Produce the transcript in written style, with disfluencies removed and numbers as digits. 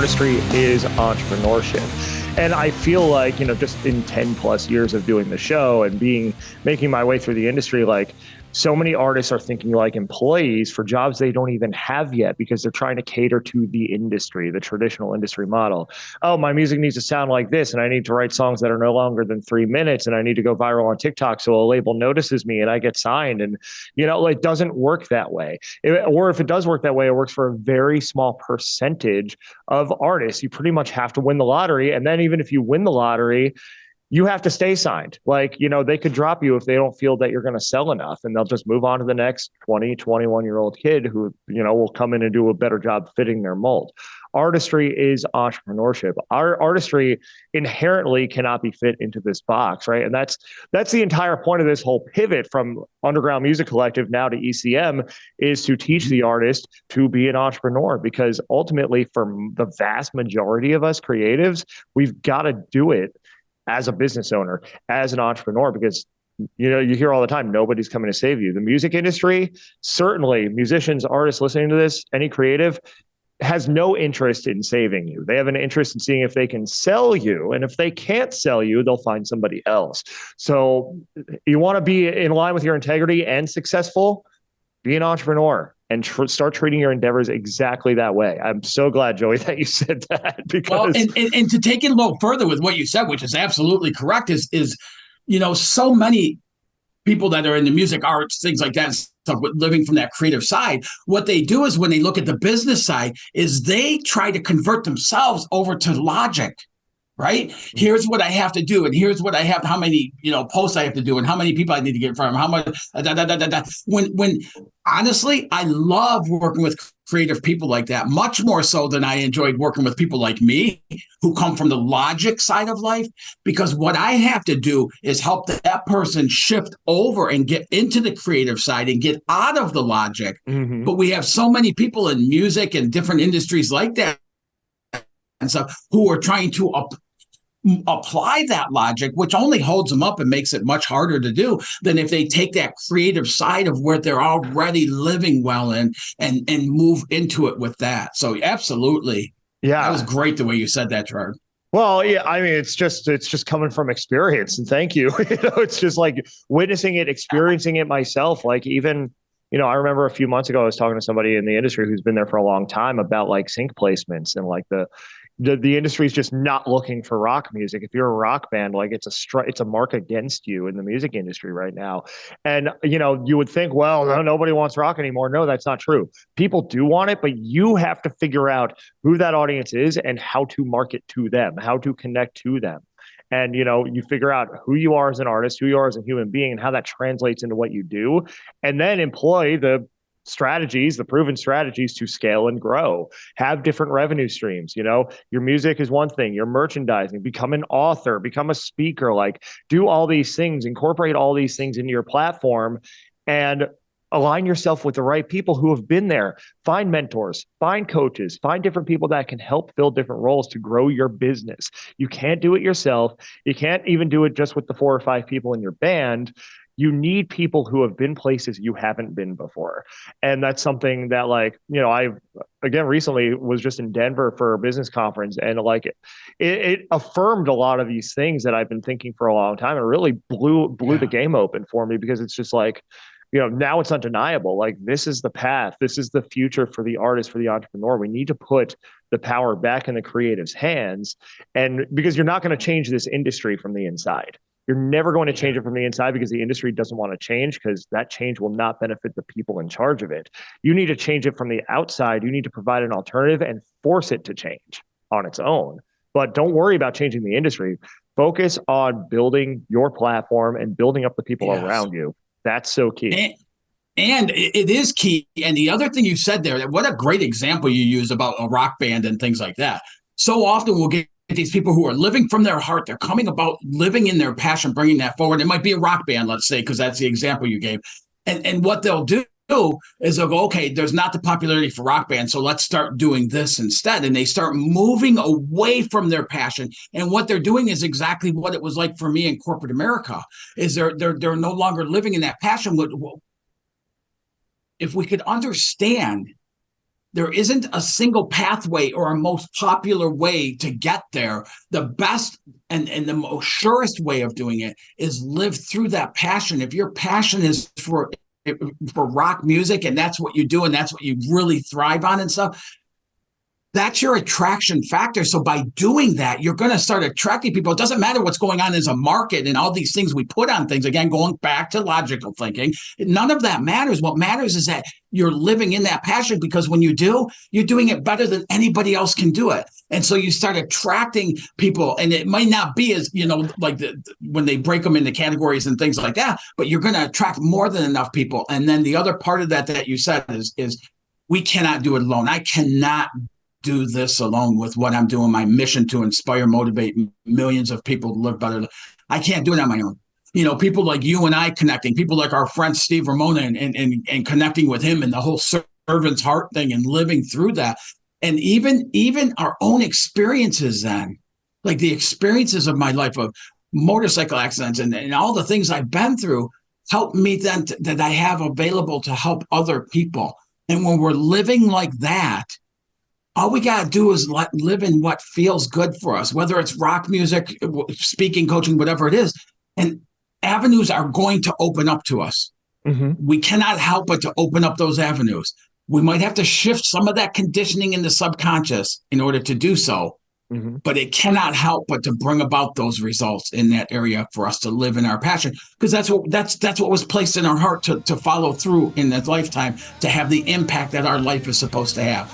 artistry is entrepreneurship. And I feel like, just in 10 plus years of doing the show and making my way through the industry, like so many artists are thinking like employees for jobs they don't even have yet because they're trying to cater to the industry, the traditional industry model. Oh, my music needs to sound like this, and I need to write songs that are no longer than 3 minutes, and I need to go viral on TikTok so a label notices me and I get signed. And, it doesn't work that way. Or if it does work that way, it works for a very small percentage of artists. You pretty much have to win the lottery. And then even if you win the lottery, you have to stay signed. Like, they could drop you if they don't feel that you're going to sell enough, and they'll just move on to the next 20, 21-year-old kid who, will come in and do a better job fitting their mold. Artistry is entrepreneurship. Our artistry inherently cannot be fit into this box, right? And that's the entire point of this whole pivot from Underground Music Collective now to ECM, is to teach the artist to be an entrepreneur, because ultimately for the vast majority of us creatives, we've got to do it as a business owner, as an entrepreneur, because you hear all the time, nobody's coming to save you. The music industry, certainly musicians, artists listening to this, any creative, has no interest in saving you. They have an interest in seeing if they can sell you. And if they can't sell you, they'll find somebody else. So you want to be in line with your integrity and successful, be an entrepreneur and start treating your endeavors exactly that way. I'm so glad, Joey, that you said that, because and to take it a little further with what you said, which is absolutely correct, is so many people that are in the music arts, things like that, stuff, living from that creative side, what they do is when they look at the business side is they try to convert themselves over to logic. Right? Here's what I have to do, and here's what I have, how many, posts I have to do, and how many people I need to get in front of, how much, When honestly, I love working with creative people like that, much more so than I enjoyed working with people like me who come from the logic side of life, because what I have to do is help that person shift over and get into the creative side and get out of the logic. Mm-hmm. But we have so many people in music and different industries like that and stuff who are trying to apply that logic, which only holds them up and makes it much harder to do than if they take that creative side of where they're already living well in and move into it with that. So absolutely. Yeah. That was great the way you said that, Gerard. Well, yeah, I mean, it's just coming from experience, and thank you. It's just like witnessing it, experiencing it myself. Like even, I remember a few months ago, I was talking to somebody in the industry who's been there for a long time about like sync placements, and like the industry is just not looking for rock music. If you're a rock band, like it's a mark against you in the music industry right now. And, you would think, well, no, nobody wants rock anymore. No, that's not true. People do want it, but you have to figure out who that audience is and how to market to them, how to connect to them. And, you figure out who you are as an artist, who you are as a human being, and how that translates into what you do, and then employ the proven strategies to scale and grow, have different revenue streams. Your music is one thing, your merchandising, become an author, become a speaker, like do all these things, incorporate all these things into your platform, and align yourself with the right people who have been there. Find mentors, find coaches, find different people that can help fill different roles to grow your business. You can't do it yourself. You can't even do it just with the 4 or 5 people in your band. You need people who have been places you haven't been before. And that's something that, like, I, again, recently was just in Denver for a business conference, and like it affirmed a lot of these things that I've been thinking for a long time, and really blew the game open for me, because it's just like, now it's undeniable. Like, this is the path. This is the future for the artist, for the entrepreneur. We need to put the power back in the creative's hands. And because you're not going to change this industry from the inside. You're never going to change it from the inside, because the industry doesn't want to change, because that change will not benefit the people in charge of it. You need to change it from the outside. You need to provide an alternative and force it to change on its own. But don't worry about changing the industry. Focus on building your platform and building up the people around you. That's so key. And it is key. And the other thing you said there, what a great example you use about a rock band and things like that. So often we'll get these people who are living from their heart. They're coming about living in their passion, bringing that forward. It might be a rock band, let's say, because that's the example you gave. And what they'll do is they'll go, okay, there's not the popularity for rock bands, so let's start doing this instead. And they start moving away from their passion. And what they're doing is exactly what it was like for me in corporate America, is they're no longer living in that passion. If we could understand there isn't a single pathway or a most popular way to get there. The best and the most surest way of doing it is live through that passion. If your passion is for rock music and that's what you do and that's what you really thrive on and stuff, that's your attraction factor. So by doing that, you're going to start attracting people. It doesn't matter what's going on as a market and all these things we put on things. Again, going back to logical thinking, none of that matters. What matters is that you're living in that passion, because when you do, you're doing it better than anybody else can do it. And so you start attracting people, and it might not be as, like when they break them into categories and things like that, but you're going to attract more than enough people. And then the other part of that you said is we cannot do it alone. I cannot do this alone with what I'm doing, my mission to inspire, motivate millions of people to live better. I can't do it on my own. People like you and I connecting, people like our friend Steve Ramona and connecting with him and the whole servant's heart thing and living through that. And even our own experiences then, like the experiences of my life of motorcycle accidents and all the things I've been through help me then that I have available to help other people. And when we're living like that, all we got to do is live in what feels good for us, whether it's rock music, speaking, coaching, whatever it is. And avenues are going to open up to us. Mm-hmm. We cannot help but to open up those avenues. We might have to shift some of that conditioning in the subconscious in order to do so. Mm-hmm. But it cannot help but to bring about those results in that area for us to live in our passion, because that's what was placed in our heart to follow through in that lifetime, to have the impact that our life is supposed to have.